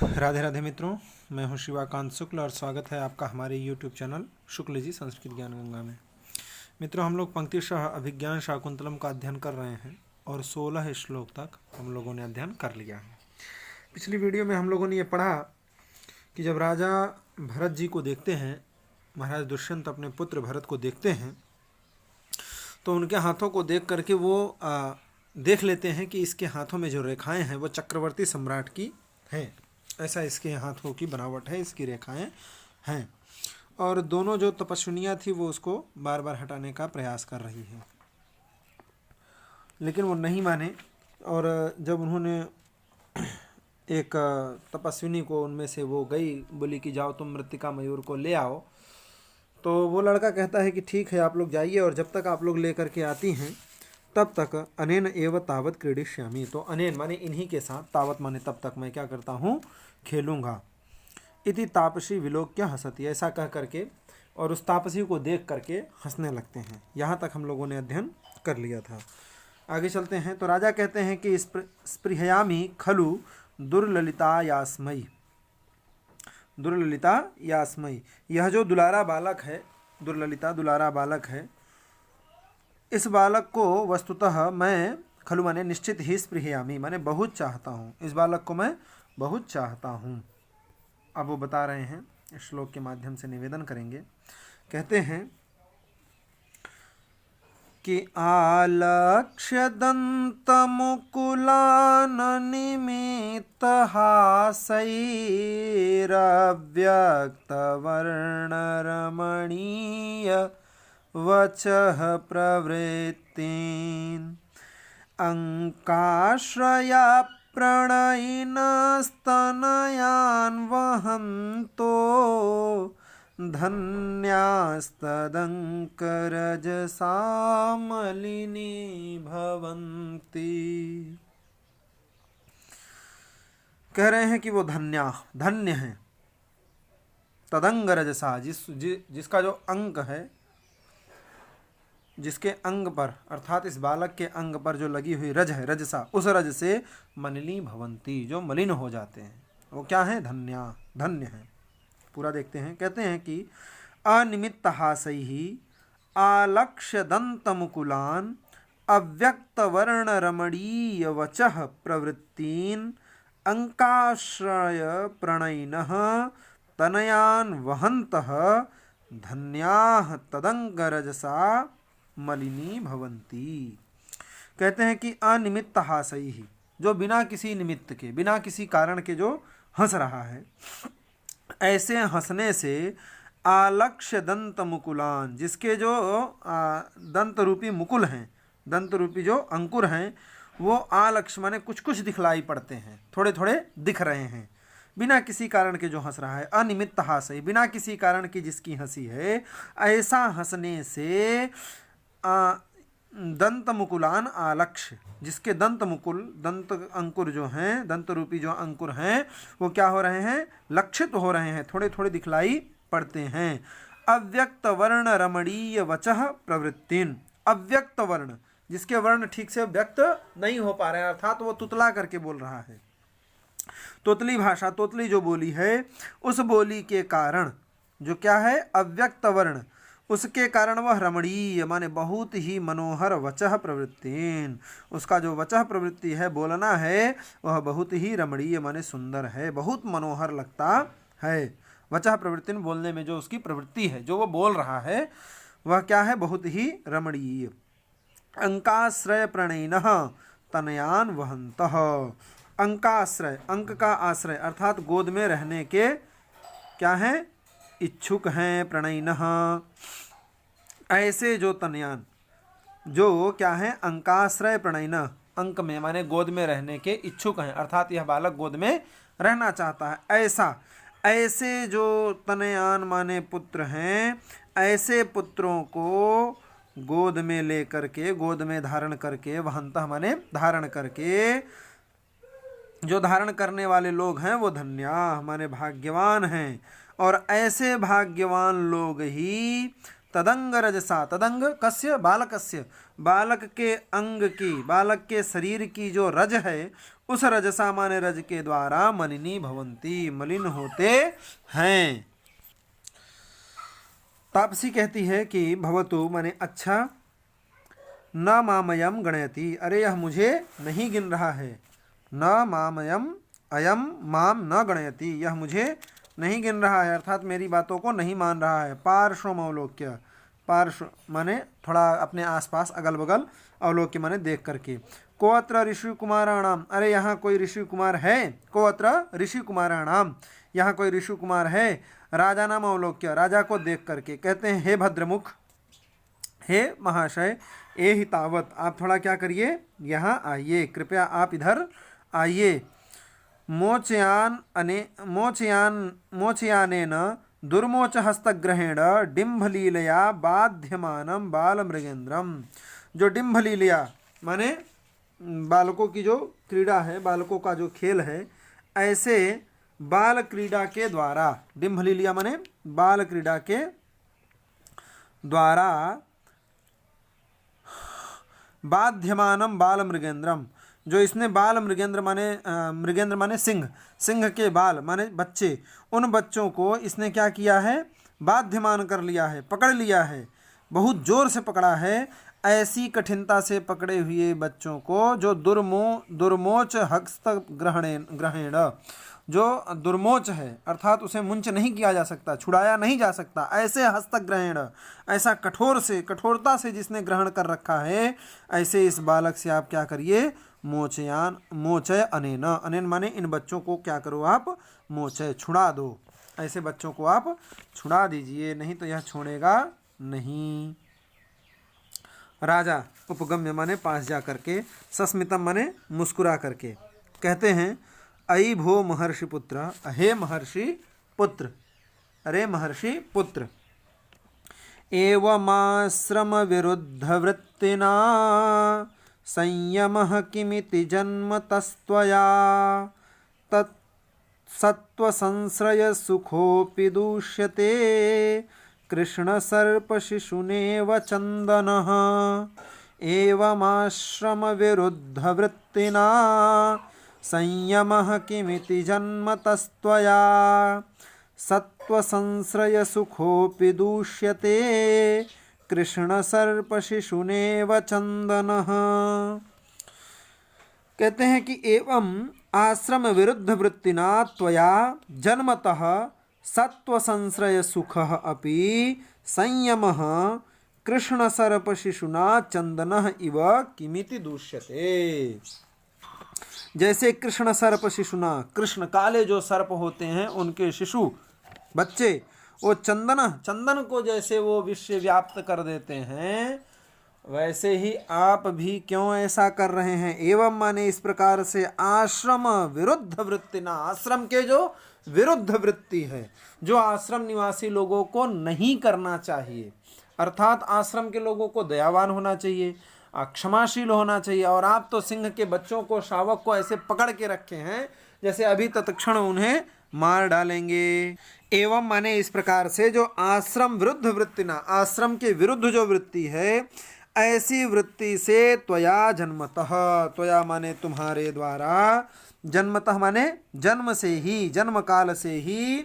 राधे राधे मित्रों, मैं हूं शिवाकांत शुक्ल और स्वागत है आपका हमारे YouTube चैनल शुक्ल जी संस्कृत ज्ञान गंगा में। मित्रों, हम लोग पंक्तिशः अभिज्ञान शाकुंतलम का अध्ययन कर रहे हैं और 16 श्लोक तक हम लोगों ने अध्ययन कर लिया है। पिछली वीडियो में हम लोगों ने ये पढ़ा कि जब राजा भरत जी को देखते हैं, महाराज दुष्यंत अपने पुत्र भरत को देखते हैं, तो उनके हाथों को देख करके वो देख लेते हैं कि इसके हाथों में जो रेखाएँ हैं वो चक्रवर्ती सम्राट की हैं। ऐसा इसके हाथों की बनावट है, इसकी रेखाएं हैं। और दोनों जो तपस्विनियाँ थी वो उसको बार बार हटाने का प्रयास कर रही है, लेकिन वो नहीं माने। और जब उन्होंने एक तपस्विनी को उनमें से वो गई, बोली कि जाओ तुम मृत्तिका मयूर को ले आओ, तो वो लड़का कहता है कि ठीक है, आप लोग जाइए और जब तक आप लोग ले करके आती हैं तब तक अनेन एव तावत क्रीडिष्यामि। तो अनेन माने इन्हीं के साथ, तावत माने तब तक मैं क्या करता हूँ, खेलूँगा। इति तापसी विलोक्य हंसती, ऐसा कह करके और उस तापसी को देख करके हंसने लगते हैं। यहाँ तक हम लोगों ने अध्ययन कर लिया था। आगे चलते हैं। तो राजा कहते हैं कि स्पृहयामि खलु दुर्ललिता यास्मयी, दुर्ललिता यास्मयी, यह जो दुलारा बालक है, दुर्ललिता दुलारा बालक है, इस बालक को वस्तुतः मैं खलु माने निश्चित ही स्पृहयामि माने बहुत चाहता हूँ, इस बालक को मैं बहुत चाहता हूँ। अब वो बता रहे हैं, इस श्लोक के माध्यम से निवेदन करेंगे। कहते हैं कि आलक्ष्य दंत मुकुलान निमित्त हासैरव्यक्त वर्ण रमणीय वचः प्रवृत्तिन् अंकाश्रया प्रणयिनस्तनयान् वहन्तो धन्यास्तदङ्करजसा मलिनी भवन्ति। कह रहे हैं कि वो धन्य हैं, तदंगरजसा, जिसका जो अंक है, जिसके अंग पर अर्थात इस बालक के अंग पर जो लगी हुई रज है, रजसा, उस रज से मलिनी भवंती, जो मलिन हो जाते हैं, वो क्या है, धन्य है। पूरा देखते हैं। कहते हैं कि अनिमित्त हासैहि आलक्ष्य दंत मुकुलान अव्यक्त वर्ण रमणीय वचः प्रवृत्तीन अंकाश्रय प्रणयिनः तनयान वहन्तः धन्याः तदंगरजसा मलिनी भवंती। कहते हैं कि अनिमित्त हासैहि, जो बिना किसी निमित्त के, बिना किसी कारण के जो हंस रहा है, ऐसे हंसने से आलक्ष्य दंत मुकुलान, जिसके जो दंत रूपी मुकुल हैं, दंत रूपी जो अंकुर हैं, वो आलक्ष्य माने कुछ कुछ दिखलाई पड़ते हैं, थोड़े थोड़े दिख रहे हैं, बिना किसी कारण के जो हंस रहा है। अनिमित्त हासै, बिना किसी कारण की जिसकी हंसी है, ऐसा हंसने से दंत मुकुलान आलक्ष्य, जिसके दंत मुकुल, दंत अंकुर जो हैं, दंत रूपी जो अंकुर हैं, वो क्या हो रहे हैं, लक्षित हो रहे हैं, थोड़े थोड़े दिखलाई पड़ते हैं। अव्यक्त वर्ण रमणीय वचः प्रवृत्तिन, अव्यक्त वर्ण, जिसके वर्ण ठीक से व्यक्त नहीं हो पा रहे हैं, अर्थात वो तुतला करके बोल रहा है, तोतली भाषा, तोतली जो बोली है, उस बोली के कारण जो क्या है, अव्यक्त वर्ण, उसके कारण वह रमणीय माने बहुत ही मनोहर वचः प्रवृत्तिन, उसका जो वचः प्रवृत्ति है, बोलना है, वह बहुत ही रमणीय माने सुंदर है, बहुत मनोहर लगता है। वचः प्रवृत्तिन, बोलने में जो उसकी प्रवृत्ति है, जो वो बोल रहा है, वह क्या है, बहुत ही रमणीय। अंकाश्रय प्रणयिनः तनयान वहन्तः, अंकाश्रय, अंक का आश्रय अर्थात गोद में रहने के क्या है, इच्छुक हैं। प्रणयिनः, ऐसे जो तनयान, जो क्या है, अंकाश्रय प्रणयिन, अंक में माने गोद में रहने के इच्छुक हैं, अर्थात यह बालक गोद में रहना चाहता है। ऐसा, ऐसे जो तनयान माने पुत्र हैं, ऐसे पुत्रों को गोद में ले करके, गोद में धारण करके, वहन्तः माने धारण करके, जो धारण करने वाले लोग हैं वो धन्या माने भाग्यवान हैं। और ऐसे भाग्यवान लोग ही तदंग रजसा, तदंग कस्य, बालकस्य, बालक के अंग की, बालक के शरीर की जो रज है, उस रजसा माने रज के द्वारा मलिनी भवंती, मलिन होते हैं। तापसी कहती है कि भवतु माने अच्छा, न मामयम गणयति, अरे यह मुझे नहीं गिन रहा है। न मामयम अयम माम न गणयति, यह मुझे नहीं गिन रहा है, अर्थात मेरी बातों को नहीं मान रहा है। पार्श्वमवलोक्य, पार्श्व माने थोड़ा अपने आसपास अगल बगल, अवलोक्य माने देख करके। को अत्र ऋषि कुमाराणाम, अरे यहाँ कोई ऋषि कुमार है। को अत्र ऋषि कुमाराणाम, यहाँ कोई ऋषि कुमार है। राजा नाम अवलोक्य, राजा को देख करके कहते हैं हे भद्रमुख, हे महाशय, ए ही तावत, आप थोड़ा क्या करिए, यहाँ आइए, कृपया आप इधर आइए। मोचयानेन दुर्मोच हस्तग्रहेण डिम्भलीलया बाध्यमानं बालमृगेन्द्रम, जो डिम्भलीलया माने बालकों की जो क्रीड़ा है, बालकों का जो खेल है, ऐसे बाल क्रीड़ा के द्वारा, डिम्भलीलया माने बाल क्रीड़ा के द्वारा बाध्यमानम बाल मृगेंद्रम, जो इसने बाल मृगेंद्र माने सिंह, सिंह के बाल माने बच्चे, उन बच्चों को इसने क्या किया है, बाध्यमान कर लिया है, पकड़ लिया है, बहुत जोर से पकड़ा है। ऐसी कठिनता से पकड़े हुए बच्चों को जो दुर्मोच हस्त ग्रहेण, जो दुर्मोच है अर्थात उसे मुंच नहीं किया जा सकता, छुड़ाया नहीं जा सकता, ऐसे हस्तग्रहण, ऐसा कठोरता से जिसने ग्रहण कर रखा है, ऐसे इस बालक से आप क्या करिए, मोचय अनेन, अनेन माने इन बच्चों को क्या करो आप, मोचय छुड़ा दो, ऐसे बच्चों को आप छुड़ा दीजिए, नहीं तो यह छोड़ेगा नहीं। राजा उपगम्य माने पास जा करके, सस्मितम माने मुस्कुरा करके कहते हैं अयि भो महर्षि पुत्र, हे महर्षि पुत्र, अरे महर्षि पुत्र, एवमाश्रम विरुद्ध वृत्तिना संयमः किमिति जन्म तस्त्वया, तत्सत्व संश्रय सुखोपि दूष्यते कृष्ण सर्प शिशुनेव चंदनः। एवमाश्रम विरुद्ध वृत्तिना संयमः किमिति जन्म तस्त्वया, सत्व संश्रय सुखोपि दूष्यते कृष्ण सर्प शिशुनेव चंदनः। कहते हैं कि एवं आश्रम विरुद्ध वृत्तिना त्वया जन्मतः सत्व संश्रय सुखः अपि संयमः कृष्ण सर्प शिशुना चंदनः इव किमिति दूष्यते। जैसे कृष्ण सर्प शिशुना, कृष्ण काले जो सर्प होते हैं उनके शिशु बच्चे, वो चंदन को जैसे वो विश्व व्याप्त कर देते हैं, वैसे ही आप भी क्यों ऐसा कर रहे हैं। एवं माने इस प्रकार से आश्रम विरुद्ध वृत्तिना, आश्रम के जो विरुद्ध वृत्ति है, जो आश्रम निवासी लोगों को नहीं करना चाहिए, अर्थात आश्रम के लोगों को दयावान होना चाहिए, क्षमाशील होना चाहिए, और आप तो सिंह के बच्चों को, शावक को ऐसे पकड़ के रखे हैं जैसे अभी तत्क्षण उन्हें मार डालेंगे। एवं माने इस प्रकार से जो आश्रम विरुद्ध वृत्ति ना, आश्रम के विरुद्ध जो वृत्ति है, ऐसी वृत्ति से त्वया जन्मतः, त्वया माने तुम्हारे द्वारा, जन्मतः माने जन्म से ही, जन्म काल से ही,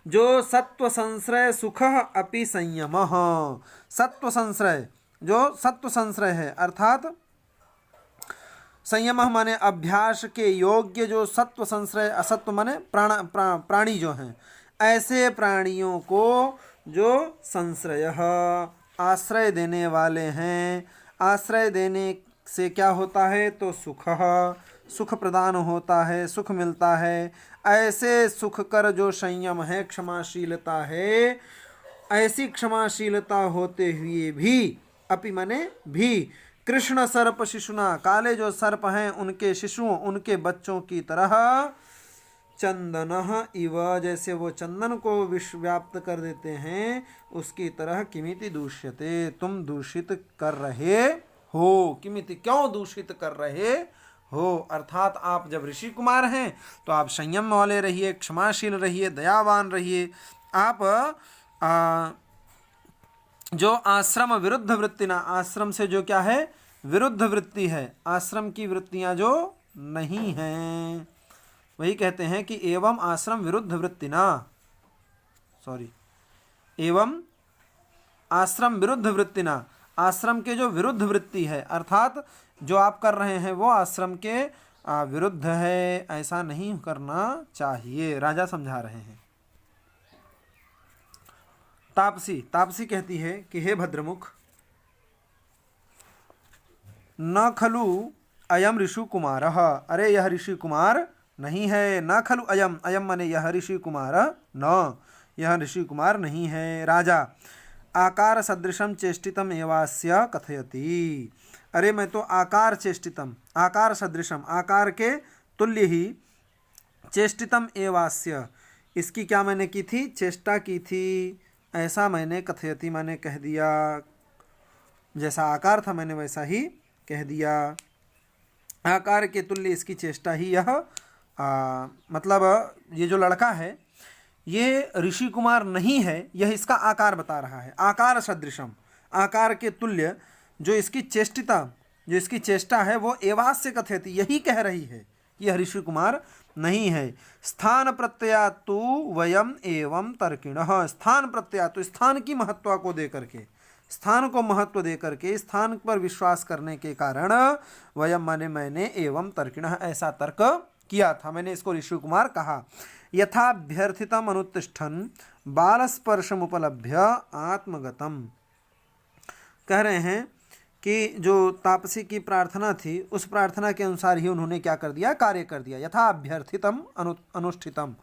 जो सत्व संश्रय सुख अपि संयमः, सत्व संश्रय, जो सत्व संश्रय है अर्थात संयम माने अभ्यास के योग्य, जो सत्व संश्रय, असत्व माने प्राणी जो हैं, ऐसे प्राणियों को जो संश्रय आश्रय देने वाले हैं, आश्रय देने से क्या होता है, तो सुख प्रदान होता है, सुख मिलता है। ऐसे सुख कर जो संयम है, क्षमाशीलता है, ऐसी क्षमाशीलता होते हुए भी, अपि माने भी, कृष्ण सर्प शिशुना, काले जो सर्प हैं उनके शिशुओं, उनके बच्चों की तरह, चंदनः इव, जैसे वो चंदन को विश्व व्याप्त कर देते हैं, उसकी तरह किमिति दूष्यते, तुम दूषित कर रहे हो। किमिति क्यों दूषित कर रहे हो, अर्थात आप जब ऋषि कुमार हैं तो आप संयम वाले रहिए, क्षमाशील रहिए, दयावान रहिए। आप जो आश्रम विरुद्ध वृत्ति ना, आश्रम से जो क्या है, विरुद्ध वृत्ति है, आश्रम की वृत्तियां जो नहीं है। वही कहते हैं कि एवं आश्रम विरुद्ध वृत्तिना, एवं आश्रम विरुद्ध वृत्तिना, आश्रम के जो विरुद्ध वृत्ति है अर्थात जो आप कर रहे हैं वो आश्रम के विरुद्ध है, ऐसा नहीं करना चाहिए, राजा समझा रहे हैं। तापसी कहती है कि हे भद्रमुख, न खलु अयम ऋषि कुमार, अरे यह ऋषि कुमार नहीं है। न खलु अयम, अयम माने यह ऋषि कुमार, न यह ऋषि कुमार नहीं है। राजा आकार सदृशम चेष्टितम एवास्य कथयति, अरे मैं तो आकार चेष्टितम, आकार सदृशम, आकार के तुल्य ही, चेष्टितम एवास्य, इसकी क्या मैंने की थी, चेष्टा की थी, ऐसा मैंने कथयति मैंने कह दिया, जैसा आकार था मैंने वैसा ही कह दिया। आकार के तुल्य इसकी चेष्टा ही यह मतलब ये जो लड़का है ये ऋषि कुमार नहीं है, यह इसका आकार बता रहा है। आकार सदृशम, आकार के तुल्य जो इसकी चेष्टिता, जो इसकी चेष्टा है वो एवास्य कथयति, यही कह रही है कि यह ऋषि कुमार नहीं है। स्थान प्रत्ययातु वयम एवं तर्किणः, स्थान प्रत्ययातु, स्थान की महत्व को दे करके, स्थान को महत्व दे करके, स्थान पर विश्वास करने के कारण वयम माने मैंने, एवं तर्किणः ऐसा तर्क किया था, मैंने इसको ऋषि कुमार कहा। यथाभ्यर्थितम अनुतिष्ठन बालस्पर्शमुपलभ्य आत्मगतम, कह रहे हैं कि जो तापसी की प्रार्थना थी उस प्रार्थना के अनुसार ही उन्होंने क्या कर दिया, कार्य कर दिया। यथा अभ्यर्थितम अनुष्ठितम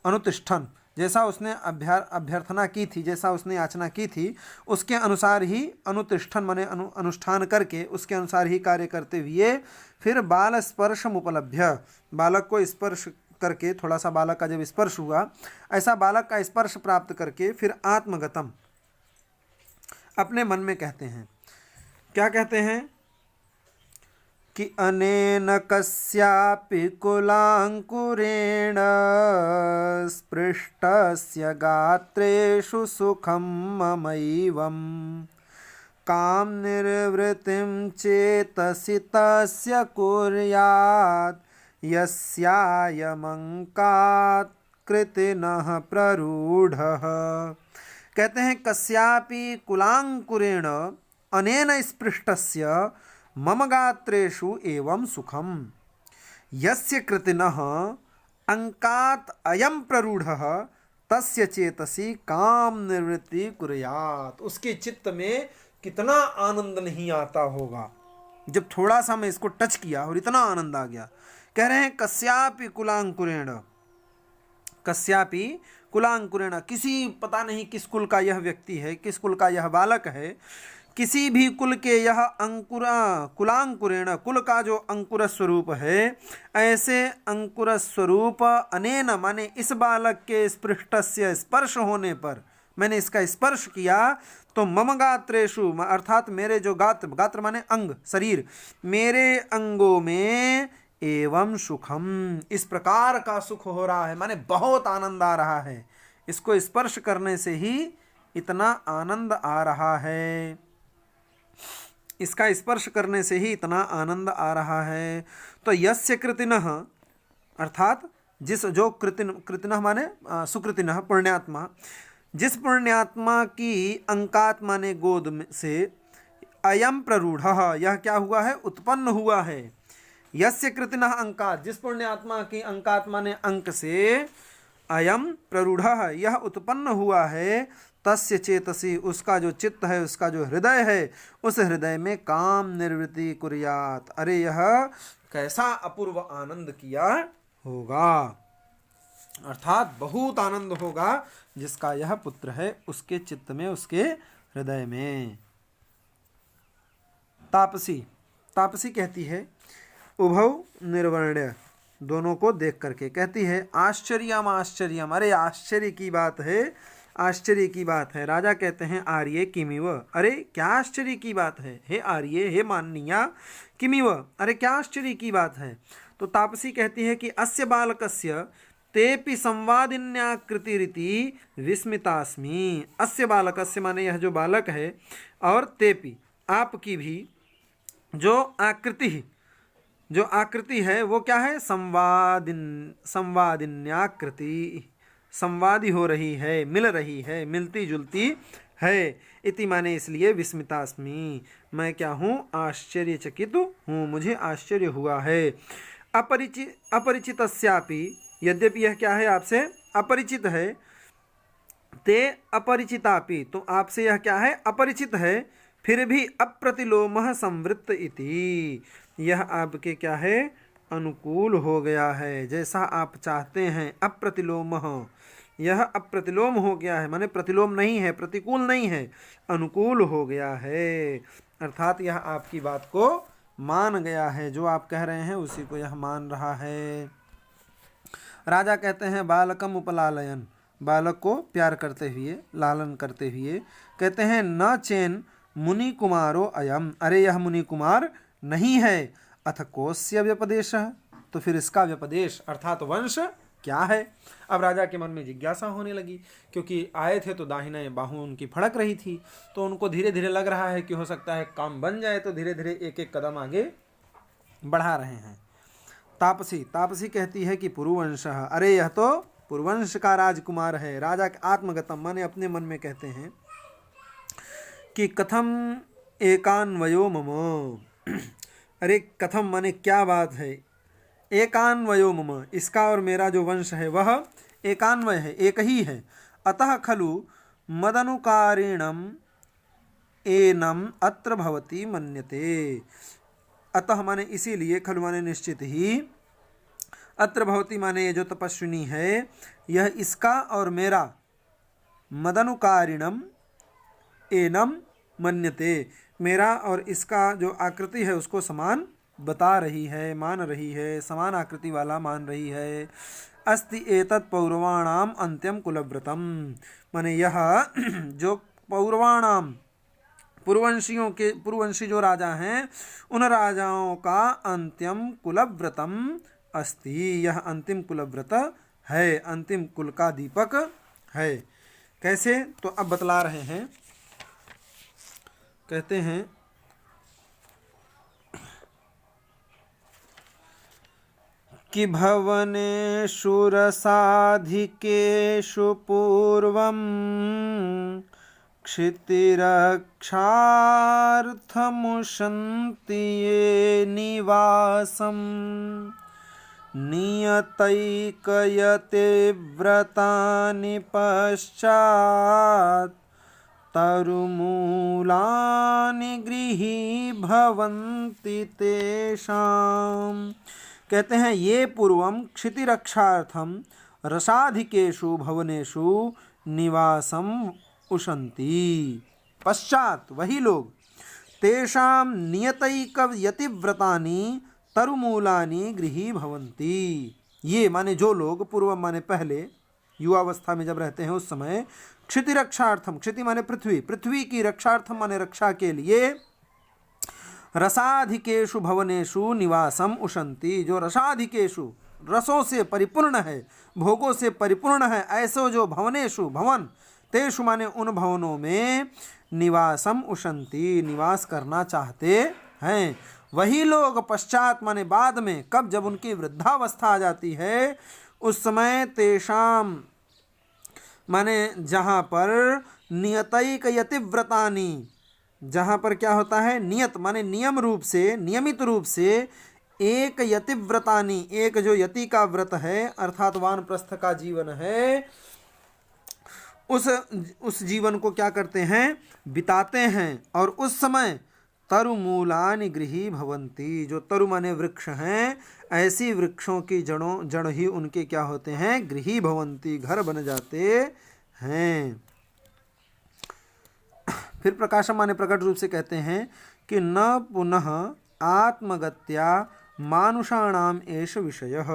अनुतिष्ठन, जैसा उसने अभ्यर्थना की थी, जैसा उसने याचना की थी उसके अनुसार ही अनुतिष्ठन माने अनुष्ठान करके उसके अनुसार ही कार्य करते हुए फिर बाल स्पर्शम उपलभ्य, बालक को स्पर्श करके, थोड़ा सा बालक का जब स्पर्श हुआ ऐसा बालक का स्पर्श प्राप्त करके फिर आत्मगतम, अपने मन में कहते हैं, क्या कहते हैं कि अनेन कस्यापि कुलांकुरेण स्पृष्टस्य गात्रेषु सुखं ममैवं काम निर्वृतिं चेतसि तस्य कुर्यात् यस्यायमंकात् कृतिनः प्ररूढः। कहते हैं कस्यापि कुलांकुरेण अनेन स्पृष्टस्य मम गात्रेषु एवं सुखम यस्य कृतिनः अंकात् अयम प्ररूढ़ः तस्य चेतसि काम निवृत्ति कुर्यात्। उसके चित्त में कितना आनंद नहीं आता होगा जब थोड़ा सा मैं इसको टच किया और इतना आनंद आ गया। कह रहे हैं कस्यापि कुलांकुरेण, कस्यापि कुलांकुरेण, किसी पता नहीं किस कुल का यह व्यक्ति है, किस कुल का यह बालक है, किसी भी कुल के यह कुलांकुरेण, कुल का जो अंकुर स्वरूप है, ऐसे अंकुर स्वरूप अनेन माने इस बालक के स्पृष्टस्य स्पर्श होने पर, मैंने इसका स्पर्श किया तो मम गात्रेषु अर्थात मेरे जो गात्र, गात्र माने अंग, शरीर, मेरे अंगों में एवं सुखम, इस प्रकार का सुख हो रहा है, माने बहुत आनंद आ रहा है, इसको स्पर्श करने से ही इतना आनंद आ रहा है, इसका स्पर्श करने से ही इतना आनंद आ रहा है। तो यस्य कृतिनः अर्थात जिस जो कृतिनः माने सुकृतिनः पुण्यात्मा, जिस पुण्यात्मा की अंकात माने गोद से अयम प्ररूढ़ः, यह क्या हुआ है, उत्पन्न हुआ है। यस्य कृतिनः अंकात, जिस पुण्यात्मा की अंकात माने अंक से अयम प्ररूढ़ः यह उत्पन्न हुआ है, तस्य चेतसी, उसका जो चित्त है, उसका जो हृदय है, उस हृदय में काम निर्वृत्ति कुर्यात, अरे यह कैसा अपूर्व आनंद किया होगा, अर्थात बहुत आनंद होगा जिसका यह पुत्र है, उसके चित्त में, उसके हृदय में। तापसी कहती है उभौ निर्वर्ण्य, दोनों को देख करके कहती है आश्चर्यम आश्चर्यम, अरे आश्चर्य की बात है, आश्चर्य की बात है। राजा कहते हैं आर्ये किमिव, अरे क्या आश्चर्य की बात है, हे आर्ये, हे माननीया, किमिव, अरे क्या आश्चर्य की बात है। तो तापसी कहती है कि अस्य बालकस्य तेपि संवादिन्याकृतिरिति विस्मितास्मि, अस्य बालकस्य माने यह जो बालक है, और तेपि आपकी भी जो आकृति, जो आकृति है वो क्या है, संवादिन्याकृति, संवादी हो रही है, मिल रही है, मिलती जुलती है। इति माने इसलिए विस्मितास्मि, मैं क्या हूँ, आश्चर्यचकित हूँ, मुझे आश्चर्य हुआ है। अपरिचितस्यापि, यद्यपि यह क्या है, आपसे अपरिचित है, ते अपरिचितापि, तो आपसे यह क्या है, अपरिचित है, फिर भी अप्रतिलोमः संवृत्त इति, यह आपके क्या है, अनुकूल हो गया है, जैसा आप चाहते हैं। अप्रतिलोमः, यह अप्रतिलोम हो गया है, माने प्रतिलोम नहीं है, प्रतिकूल नहीं है, अनुकूल हो गया है। अर्थात यह आपकी बात को मान गया है, जो आप कह रहे हैं उसी को यह मान रहा है। राजा कहते हैं बालकम उपलालयन, बालक को प्यार करते हुए, लालन करते हुए कहते हैं, न चेन मुनि कुमारो अयम, अरे यह मुनि कुमार नहीं है। अथ कोस्य व्यपदेश, तो फिर इसका व्यपदेश अर्थात वंश क्या है। अब राजा के मन में जिज्ञासा होने लगी, क्योंकि आए थे तो दाहिने बाहु उनकी फड़क रही थी, तो उनको धीरे धीरे लग रहा है कि हो सकता है काम बन जाए, तो धीरे धीरे एक एक कदम आगे बढ़ा रहे हैं। तापसी कहती है कि पुरुवंश, अरे यह तो पुरुवंश का राजकुमार है। राजा के आत्मगतम माने अपने मन में कहते हैं कि कथम एकान्वयो मम, अरे कथम माने क्या बात है, एकान्वयो मम, इसका और मेरा जो वंश है वह एकान्वय है, एक ही है। अतः खलु मदनुकारिणम एनम अत्र भवति मन्यते, अतः माने इसीलिए, खलु माने निश्चित ही, अत्र भवति माने ये जो तपस्विनी है, यह इसका और मेरा, मदनुकारिणम एनम मन्यते, मेरा और इसका जो आकृति है उसको समान बता रही है, मान रही है, समान आकृति वाला मान रही है। अस्ति एतत् पौरवाणाम अंत्यम कुलव्रतम, माने यह जो पौरवाणाम, पूर्ववंशियों के, पूर्ववंशी जो राजा हैं उन राजाओं का अंत्यम कुलव्रतम अस्ति, यह अंतिम कुलव्रत है, अंतिम कुल का दीपक है। कैसे, तो अब बतला रहे हैं, कहते हैं कि भवनेषु रसाधिकेषु पूर्वं क्षितिरक्षार्थमुशन्ति ये निवासं, नियतैकयते व्रतानि पश्चात् तरुमूलानि गृही भवन्ति तेषाम्। कहते हैं ये पूर्वम क्षितिरक्षार्थम रसाधिकेषु भवनेषु निवासम उशन्ति, पश्चात वही लोग, तेषाम नियतैक यतिव्रतानि तरुमूलानि गृही भवन्ति, ये माने जो लोग, पूर्व माने पहले युवावस्था में जब रहते हैं उस समय, क्षितिरक्षार्थम, क्षिति माने पृथ्वी, पृथ्वी की रक्षार्थम माने रक्षा के लिए, रसाधिकेषु भवनेषु निवासम उशन्ति, जो रसाधिकेषु, रसों से परिपूर्ण है, भोगों से परिपूर्ण है, ऐसे जो भवनेषु, भवन, तेषु माने उन भवनों में, निवासम उशन्ति, निवास करना चाहते हैं, वही लोग पश्चात माने बाद में, कब, जब उनकी वृद्धावस्था आ जाती है उस समय, तेषाम माने जहाँ पर नियतैक यतिव्रतानि, जहाँ पर क्या होता है, नियत माने नियम रूप से, नियमित रूप से, एक यतिव्रतानि, एक जो यति का व्रत है अर्थात वानप्रस्थ का जीवन है, उस जीवन को क्या करते हैं, बिताते हैं। और उस समय तरुमूलानि गृही भवन्ति, जो तरु माने वृक्ष हैं, ऐसी वृक्षों की जड़ ही उनके क्या होते हैं, गृही भवन्ति, घर बन जाते हैं। फिर प्रकाशम माने प्रकट रूप से कहते हैं कि न पुनः आत्मगत्या मानुषाणाम एष विषयः,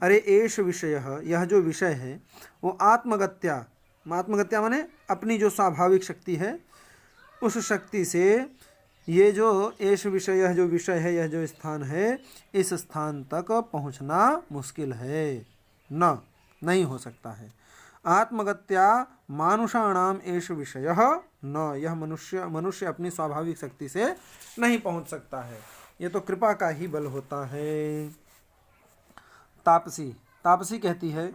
अरे एष विषयः, यह जो विषय है वो आत्मगत्या, आत्मगत्या माने अपनी जो स्वाभाविक शक्ति है उस शक्ति से, ये जो एष विषय, यह जो विषय है, यह जो स्थान है, इस स्थान तक पहुँचना मुश्किल है, नहीं हो सकता है। आत्मगत्या मानुषाणाम एष विषयः न, यह मनुष्य अपनी स्वाभाविक शक्ति से नहीं पहुंच सकता है। ये तो कृपा का ही बल होता है। तापसी तापसी कहती है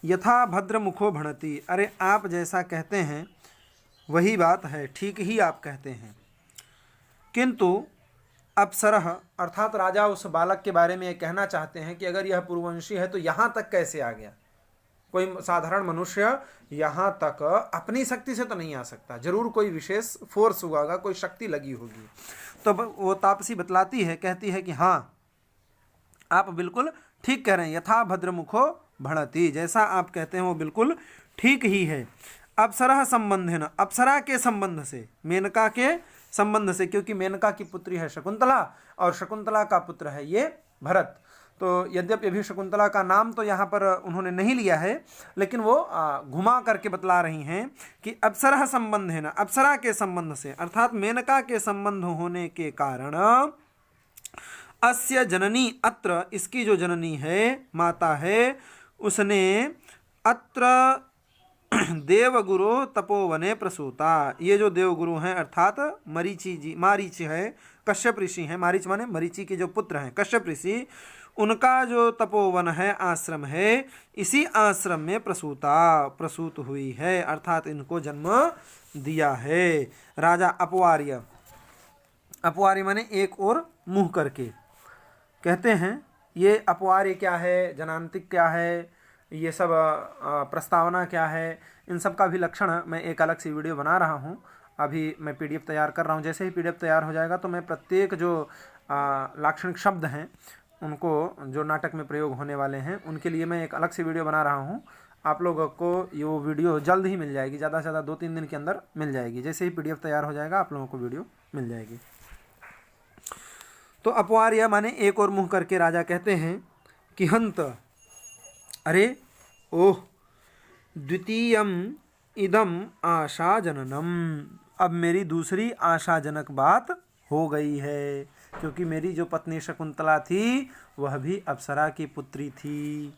यथा भद्र मुखो भणति, अरे आप जैसा कहते हैं वही बात है, ठीक ही आप कहते हैं। किंतु अप्सरह, अर्थात राजा उस बालक के बारे में ये कहना चाहते हैं कि अगर यह पूर्ववंशी है तो यहाँ तक कैसे आ गया। कोई साधारण मनुष्य यहाँ तक अपनी शक्ति से तो नहीं आ सकता, जरूर कोई विशेष फोर्स हुआ होगा, कोई शक्ति लगी होगी। तो वो तापसी बतलाती है, कहती है कि हाँ आप बिल्कुल ठीक कह रहे हैं, यथा भद्रमुखो भणति, जैसा आप कहते हैं वो बिल्कुल ठीक ही है। अप्सरा संबंध है ना, अप्सरा के संबंध से, मेनका के संबंध से, क्योंकि मेनका की पुत्री है शकुंतला और शकुंतला का पुत्र है ये भरत। तो यद्यपि अभी शकुंतला का नाम तो यहाँ पर उन्होंने नहीं लिया है, लेकिन वो घुमा करके बतला रही हैं कि अप्सरा संबंध है ना, अप्सरा के संबंध से, अर्थात मेनका के संबंध होने के कारण अस्य जननी, अत्र इसकी जो जननी है, माता है, उसने अत्र देवगुरु तपोवने प्रसूता, ये जो देवगुरु हैं अर्थात मरीचि जी, मारीच है, कश्यप ऋषि हैं, मारीच माने मरीचि के जो पुत्र हैं कश्यप ऋषि, उनका जो तपोवन है, आश्रम है, इसी आश्रम में प्रसूत हुई है, अर्थात इनको जन्म दिया है। राजा अपवार्य, अपवार्य माने एक और मुंह करके, कहते हैं ये अपवार्य क्या है, जनांतिक क्या है, ये सब प्रस्तावना क्या है, इन सब का भी लक्षण मैं एक अलग सी वीडियो बना रहा हूँ। अभी मैं पीडीएफ तैयार कर रहा हूँ, जैसे ही पीडीएफ तैयार हो जाएगा तो मैं प्रत्येक जो लाक्षणिक शब्द हैं उनको, जो नाटक में प्रयोग होने वाले हैं, उनके लिए मैं एक अलग सी वीडियो बना रहा हूँ। आप लोगों को ये वीडियो जल्द ही मिल जाएगी, ज़्यादा से ज़्यादा 2-3 दिन के अंदर मिल जाएगी। जैसे ही पीडीएफ तैयार हो जाएगा आप लोगों को वीडियो मिल जाएगी। तो अपवार्य माने एक और मुँह करके राजा कहते हैं कि हंत, अरे ओह, द्वितीयम इदम आशा जननम, अब मेरी दूसरी आशाजनक बात हो गई है, क्योंकि मेरी जो पत्नी शकुंतला थी वह भी अप्सरा की पुत्री थी।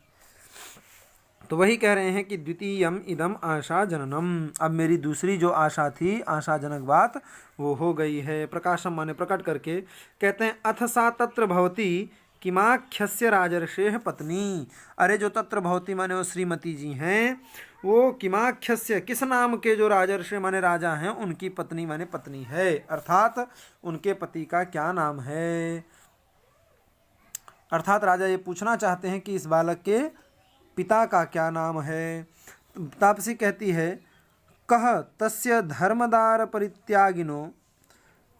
तो वही कह रहे हैं कि द्वितीयम इदम आशा जननम, अब मेरी दूसरी जो आशा थी, आशाजनक बात, वो हो गई है। प्रकाशम माने प्रकट करके कहते हैं अथ सा तत्र भवती किमाख्यस्य राजर्षेः पत्नी, अरे जो तत्र भवती माने वो श्रीमती जी हैं, वो किमाख्यस्य किस नाम के जो राजर्षि माने राजा हैं उनकी पत्नी माने पत्नी है, अर्थात उनके पति का क्या नाम है। अर्थात राजा ये पूछना चाहते हैं कि इस बालक के पिता का क्या नाम है। तापसी कहती है कह तस्य धर्मदार परित्यागिनो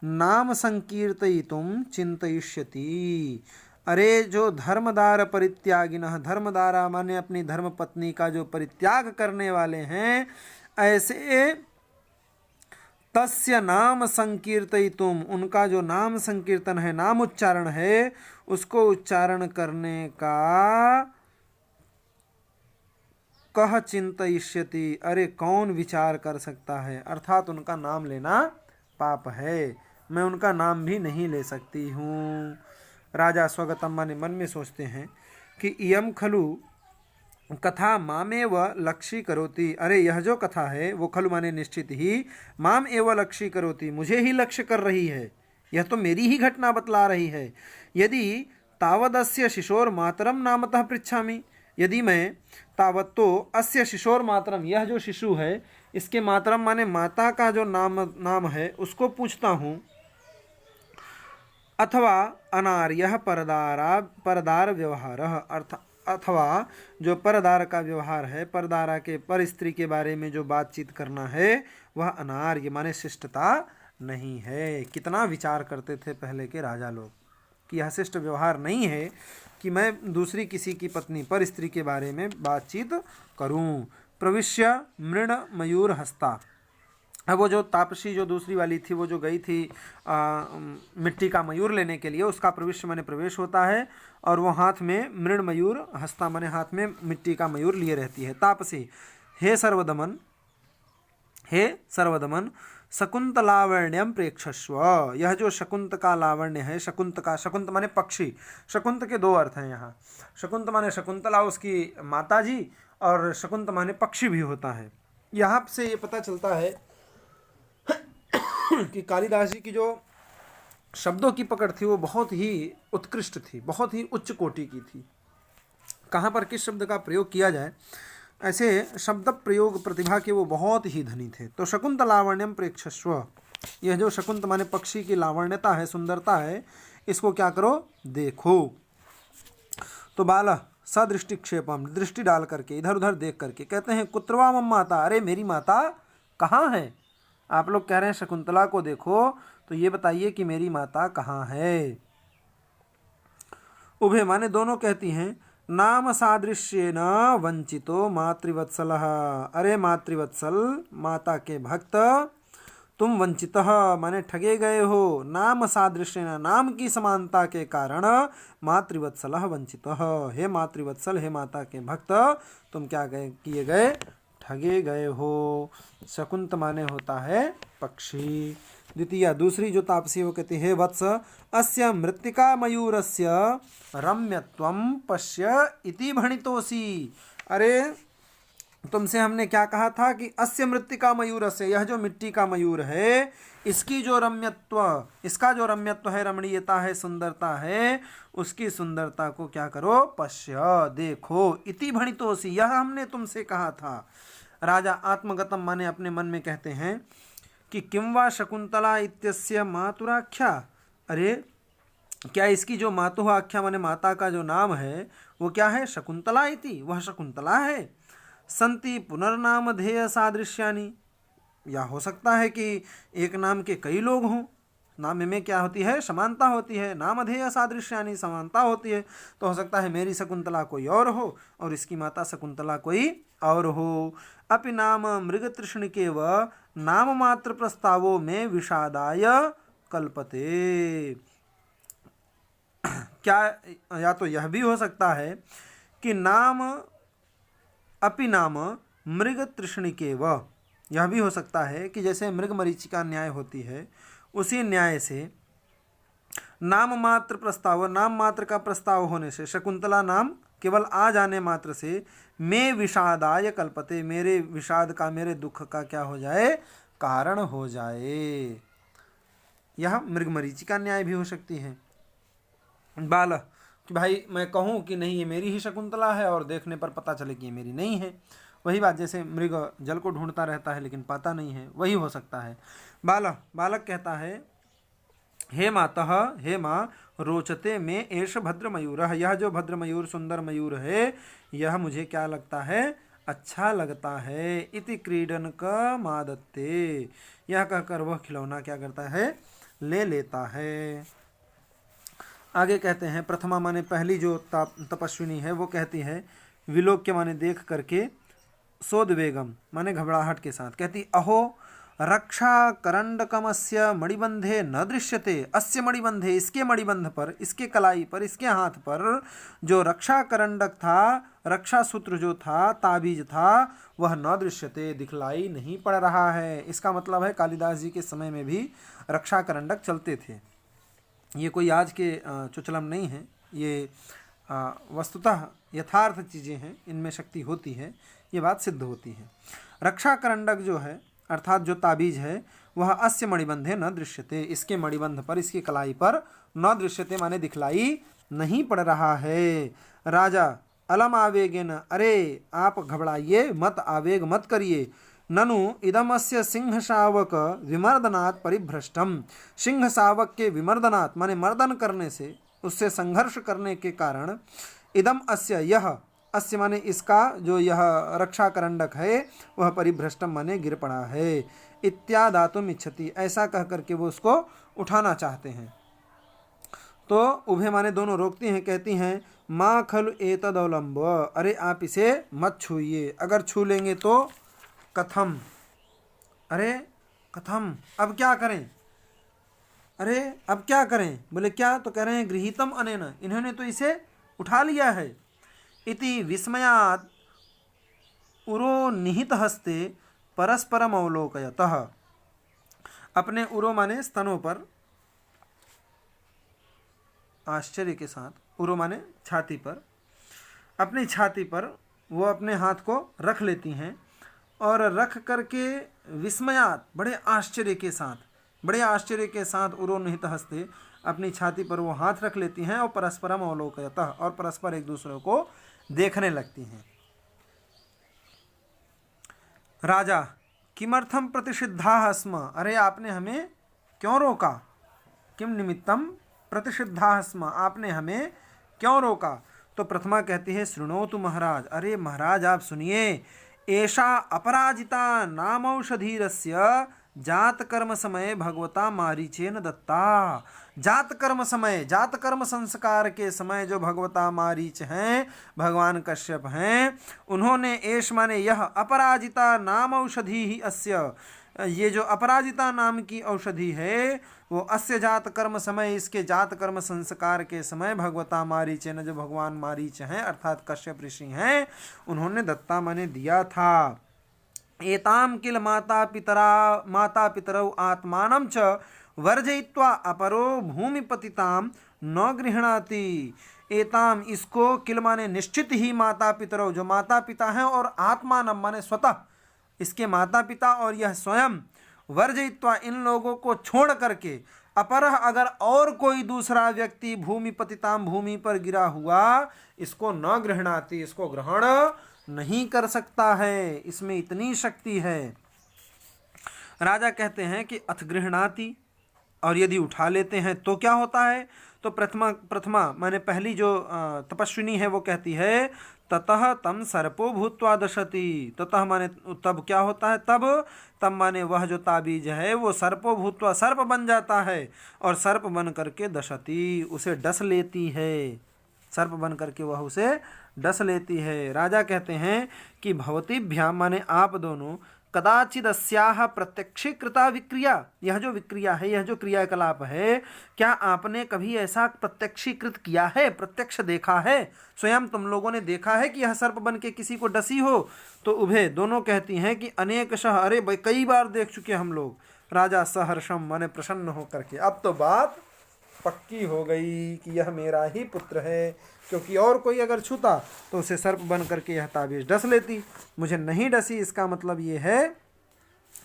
नाम संकीर्तयितुं चिंतयिष्यति, अरे जो धर्मदार परित्यागिनः, धर्मदारा माने अपनी धर्म पत्नी का जो परित्याग करने वाले हैं, ऐसे तस्य नाम संकीर्तयितुम, उनका जो नाम संकीर्तन है, नाम उच्चारण है, उसको उच्चारण करने का कह चिंतयिष्यति, अरे कौन विचार कर सकता है, अर्थात उनका नाम लेना पाप है, मैं उनका नाम भी नहीं ले सकती हूँ। राजा स्वगतम माने मन में सोचते हैं कि इयम खलु कथा मामेव लक्ष्य करोति, अरे यह जो कथा है वो खलु माने निश्चित ही, माम एव लक्ष्य करोति, मुझे ही लक्ष्य कर रही है, यह तो मेरी ही घटना बतला रही है। यदि तावदस्य शिशोर मातरम नामतः पृच्छामि, यदि मैं तावत्तो अस्य शिशोर मातरम, यह जो शिशु है इसके मातरम माने माता का जो नाम है उसको पूछता हूँ, अथवा अनार्यः परदार व्यवहार, अथवा जो परदार का व्यवहार है, परदारा के पर स्त्री के बारे में जो बातचीत करना है वह अनार्य माने शिष्टता नहीं है। कितना विचार करते थे पहले के राजा लोग कि यह शिष्ट व्यवहार नहीं है कि मैं दूसरी किसी की पत्नी पर स्त्री के बारे में बातचीत करूं। प्रविश्य मृण मयूर हस्ता, अब वो जो तापसी जो दूसरी वाली थी वो जो गई थी मिट्टी का मयूर लेने के लिए, उसका प्रविश्य माने प्रवेश होता है, और वो हाथ में मृण मयूर हस्ता माने हाथ में मिट्टी का मयूर लिए रहती है। तापसी हे सर्वदमन, हे सर्वदमन शकुंतलावण्यम प्रेक्षस्व, यह जो शकुंत का लावण्य है, शकुंत का, शकुंत माने पक्षी, शकुंत के दो अर्थ हैं यहाँ, शकुंत माने शकुंतला उसकी माता जी, और शकुंत माने पक्षी भी होता है। यहाँ से ये पता चलता है कि कालिदास जी की जो शब्दों की पकड़ थी वो बहुत ही उत्कृष्ट थी, बहुत ही उच्च कोटि की थी। कहाँ पर किस शब्द का प्रयोग किया जाए, ऐसे शब्द प्रयोग प्रतिभा के वो बहुत ही धनी थे। तो शकुंत लावण्यम प्रेक्षस्व, यह जो शकुंत माने पक्षी की लावण्यता है, सुंदरता है, इसको क्या करो, देखो। तो बाला सदृष्टिक्षेपम, दृष्टि डाल करके, इधर उधर देख करके कहते हैं कुत्रवा मम माता, अरे मेरी माता कहाँ है। आप लोग कह रहे हैं शकुंतला को देखो, तो ये बताइए कि मेरी माता कहाँ है। उभे माने दोनों कहती हैं नाम सादृश्येन वंचितो मातृवत्सलः, अरे मातृवत्सल माता के भक्त तुम वंचितः माने ठगे गए हो, नाम सादृश्येन नाम की समानता के कारण मातृवत्सलः वंचितः, हे मातृवत्सल हे माता के भक्त तुम क्या किए गए, ठगे गए हो। शकुंत माने होता है पक्षी। द्वितीय दूसरी जो तापसी वो कहती है वत्स अस्य मृत्तिका मयूरस्य रम्यत्वं पश्य इति भणितोसी, अरे तुमसे हमने क्या कहा था कि अस्य मृत्तिका मयूरस्य, यह जो मिट्टी का मयूर है इसकी जो रम्यत्व, इसका जो रम्यत्व है, रमणीयता है, सुंदरता है, उसकी सुंदरता को क्या करो, पश्य देखो, इति भणितोसी यह हमने तुमसे कहा था। राजा आत्मगतम माने अपने मन में कहते हैं कि किं वा शकुंतला इत्यस्य मातुराख्या, अरे क्या इसकी जो मातुः आख्या माने माता का जो नाम है वो क्या है, शकुंतला इति, वह शकुंतला है। संति पुनर्नामधेय सादृश्यानि, या हो सकता है कि एक नाम के कई लोग हों, नाम में क्या होती है, समानता होती है, नामधेय सादृश्यानि समानता होती है, तो हो सकता है मेरी शकुंतला कोई और हो और इसकी माता शकुंतला कोई और हो। अपि नाम मृग तृष्णिकेव नाम मात्र प्रस्तावों में विषादाय कल्पते, क्या या तो यह भी हो सकता है कि नाम अपि नाम मृग तृष्णिकेव, यह भी हो सकता है कि जैसे मृग मरीचिका न्याय होती है उसी न्याय से नाम मात्र प्रस्ताव, नाम मात्र का प्रस्ताव होने से, शकुंतला नाम केवल आ जाने मात्र से मैं विषादाय कल्पते, मेरे विषाद का, मेरे दुख का क्या हो जाए, कारण हो जाए। यह मृग मरीचिका न्याय भी हो सकती है। बाल कि भाई मैं कहूँ कि नहीं ये मेरी ही शकुंतला है और देखने पर पता चले कि ये मेरी नहीं है, वही बात जैसे मृग जल को ढूंढता रहता है लेकिन पाता नहीं है, वही हो सकता है। बालक कहता है हे मातः, हे माँ रोचते में एष भद्र मयूर, यह जो भद्र मयूर सुंदर मयूर है यह मुझे क्या लगता है, अच्छा लगता है। इति क्रीडन का मादत्ते, यह कहकर वह खिलौना क्या करता है, ले लेता है। आगे कहते हैं प्रथमा माने पहली जो तपस्विनी है वो कहती है विलोक्य माने देख करके, सोदवेगम माने घबराहट के साथ कहती अहो रक्षा करंडकमस्य मणिबंधे न दृश्यते, अस्य मणिबंधे इसके मणिबंध पर, इसके कलाई पर, इसके हाथ पर जो रक्षा करंडक था, रक्षा सूत्र जो था, ताबीज था, वह न दृश्यते दिखलाई नहीं पड़ रहा है। इसका मतलब है कालिदास जी के समय में भी रक्षा करंडक चलते थे, ये कोई आज के चुचलम नहीं है, ये वस्तुतः यथार्थ चीज़ें हैं, इनमें शक्ति होती है, ये बात सिद्ध होती है। रक्षा करंडक जो है अर्थात जो ताबीज है वह अस्य मणिबंधे न दृश्यते, इसके मणिबंध पर, इसकी कलाई पर न दृश्यते माने दिखलाई नहीं पड़ रहा है। राजा अलम आवेगेन, अरे आप घबराइए मत, आवेग मत करिए। ननु इदमस्य सिंह शावक विमर्दनात् परिभ्रष्टम, सिंह शावक के विमर्दनात् माने मर्दन करने से, उससे संघर्ष करने के कारण, इदम अस्य यह, अस्य माने इसका जो यह रक्षा करंडक है वह परिभ्रष्टम माने गिर पड़ा है। इत्यादातुम इच्छति, ऐसा कह करके वो उसको उठाना चाहते हैं। तो उभे माने दोनों रोकती हैं, कहती हैं माँ खलु एतदौलंब, अरे आप इसे मत छूइए, अगर छू लेंगे तो कथम, अरे कथम अब क्या करें, अरे अब क्या करें, बोले क्या, तो कह रहे हैं गृहीतम अनेन, इन्होंने तो इसे उठा लिया है। इति विस्मयात् उरो निहित हस्ते परस्परम अवलोकयतः, अपने उरो माने स्तनों पर आश्चर्य के साथ, उरो माने छाती पर, अपनी छाती पर वो अपने हाथ को रख लेती हैं और रख करके विस्मयात बड़े आश्चर्य के साथ, बड़े आश्चर्य के साथ उरोनिहित हस्ते अपनी छाती पर वो हाथ रख लेती हैं और परस्परम अवलोकयतः और परस्पर एक दूसरे को देखने लगती हैं। राजा किमर्थम प्रतिषिद्धाः स्म, अरे आपने हमें क्यों रोका। किम निमित्तम प्रतिषिद्धाः स्म, आपने हमें क्यों रोका। तो प्रथमा कहती है शृणोतु महाराज, अरे महाराज आप सुनिए, एषा अपराजिता नामौषधीरस्य जात कर्म समय भगवता मारीचेन दत्ता। जात कर्म समय, जात कर्म संस्कार के समय जो भगवता मारीच हैं, भगवान कश्यप हैं, उन्होंने एष माने यह अपराजिता नाम औषधि ही अस्य, ये जो अपराजिता नाम की औषधि है वो अस्य जात कर्म समय, इसके जात कर्म संस्कार के समय भगवता मारीचेन, जो भगवान मारीच हैं अर्थात कश्यप ऋषि हैं, उन्होंने दत्ता माने दिया था। एताम किल माता पितरौ आत्मानं च वर्जयित्वा अपरो भूमिपतिताम न गृह्णाति। एताम इसको, किल माने निश्चित ही, माता पितरौ जो माता पिता हैं, और आत्मानं माने स्वतः, इसके माता पिता और यह स्वयं, वर्जयित्वा इन लोगों को छोड़ करके, अपरह अगर और कोई दूसरा व्यक्ति भूमिपतिताम भूमि पर गिरा हुआ, इसको न गृह्णाति, इसको ग्रहण नहीं कर सकता है, इसमें इतनी शक्ति है। राजा कहते हैं कि अथ गृह्णाति, और यदि उठा लेते हैं तो क्या होता है। तो प्रथमा माने पहली जो तपस्विनी है वो कहती है ततः तम सर्पो भूत्वा दशति। ततः माने तब क्या होता है, तब माने वह जो ताबीज है वो सर्पो भूत्वा सर्प बन जाता है, और सर्प बन करके दशति उसे डस लेती है, सर्प बन करके वह उसे डस लेती है। राजा कहते हैं कि भवतीभ्याम माने आप दोनों, कदाचिद अस्याह प्रत्यक्षीकृता विक्रिया, यह जो विक्रिया है, यह जो क्रियाकलाप है, क्या आपने कभी ऐसा प्रत्यक्षीकृत किया है, प्रत्यक्ष देखा है, स्वयं तुम लोगों ने देखा है कि यह सर्प बन के किसी को डसी हो। तो उभय दोनों कहती हैं कि अनेकशः, अरे भाई कई बार देख चुके हम लोग। राजा सहर्षम माने प्रसन्न होकर के, अब तो बात पक्की हो गई कि यह मेरा ही पुत्र है, क्योंकि और कोई अगर छूता तो उसे सर्प बन करके यह ताबीज डस लेती, मुझे नहीं डसी, इसका मतलब ये है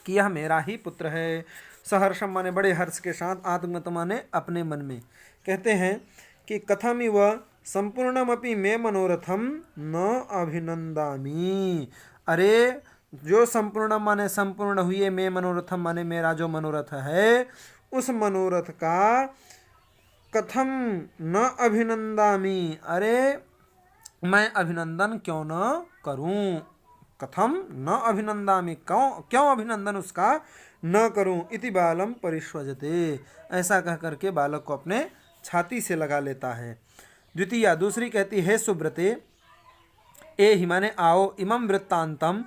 कि यह मेरा ही पुत्र है। सहर्षम माने बड़े हर्ष के साथ, आत्मगत माने अपने मन में। कहते हैं कि कथम इव संपूर्णमपि मे मनोरथम न अभिनंदामि, अरे जो संपूर्ण माने संपूर्ण हुए, मे मनोरथम माने मेरा जो मनोरथ है, उस मनोरथ का कथम न अभिनंदामि, अरे मैं अभिनंदन क्यों न करूं, कथम न अभिनंदामि, क्यों अभिनंदन उसका न करूं, इति बालम परिष्वजते, ऐसा कह करके बालक को अपने छाती से लगा लेता है। द्वितीया दूसरी कहती है सुब्रते, ए हि माने आओ, इमं वृत्तांतम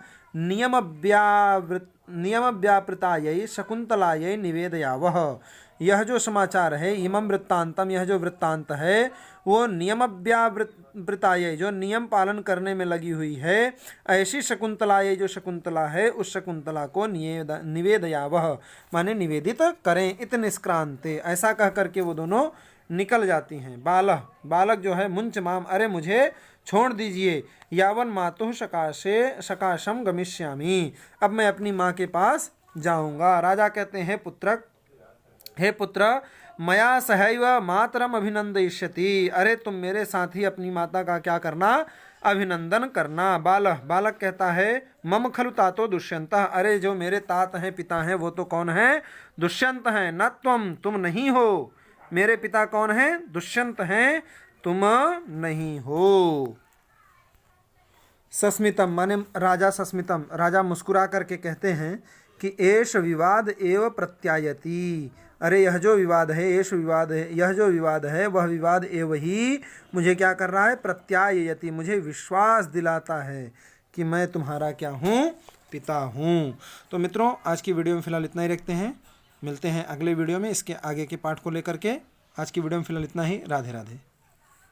नियमव्यापृतायै शकुंतलायै निवेदयावः, यह जो समाचार है, इमं वृत्तांतम, यह जो वृत्तांत है वो नियमव्यावृतायै, जो नियम पालन करने में लगी हुई है, ऐसी शकुंतलायै, जो शकुंतला है, उस शकुंतला को निवेदयावः माने निवेदित करें, इत निष्क्रांते, ऐसा कह करके वो दोनों निकल जाती हैं। बालक जो है मुंच माम, अरे मुझे छोड़ दीजिए, यावन मातुः सकाशम गमिष्यामि, अब मैं अपनी माँ के पास जाऊंगा। राजा कहते हैं पुत्रक, हे पुत्र, मया सहैव मातरम अभिनंदयिष्यति, अरे तुम मेरे साथ ही अपनी माता का क्या करना, अभिनंदन करना। बालक कहता है मम खलु तातो दुष्यंतः, अरे जो मेरे तात हैं, पिता हैं, वो तो कौन है, दुष्यंत हैं, न तुम नहीं हो, मेरे पिता कौन हैं, दुष्यंत हैं, तुम नहीं हो। सस्मितम माने राजा सस्मितम, राजा मुस्कुरा करके कहते हैं कि एष विवाद एव प्रत्यायति, अरे यह जो विवाद है, एष विवाद है, यह जो विवाद है वह विवाद एव ही मुझे क्या कर रहा है, प्रत्यायति, मुझे विश्वास दिलाता है कि मैं तुम्हारा क्या हूँ, पिता हूँ। तो मित्रों आज की वीडियो में फिलहाल इतना ही रखते हैं, मिलते हैं अगले वीडियो में इसके आगे के पाठ को लेकर के। आज की वीडियो में फिलहाल इतना ही। राधे राधे।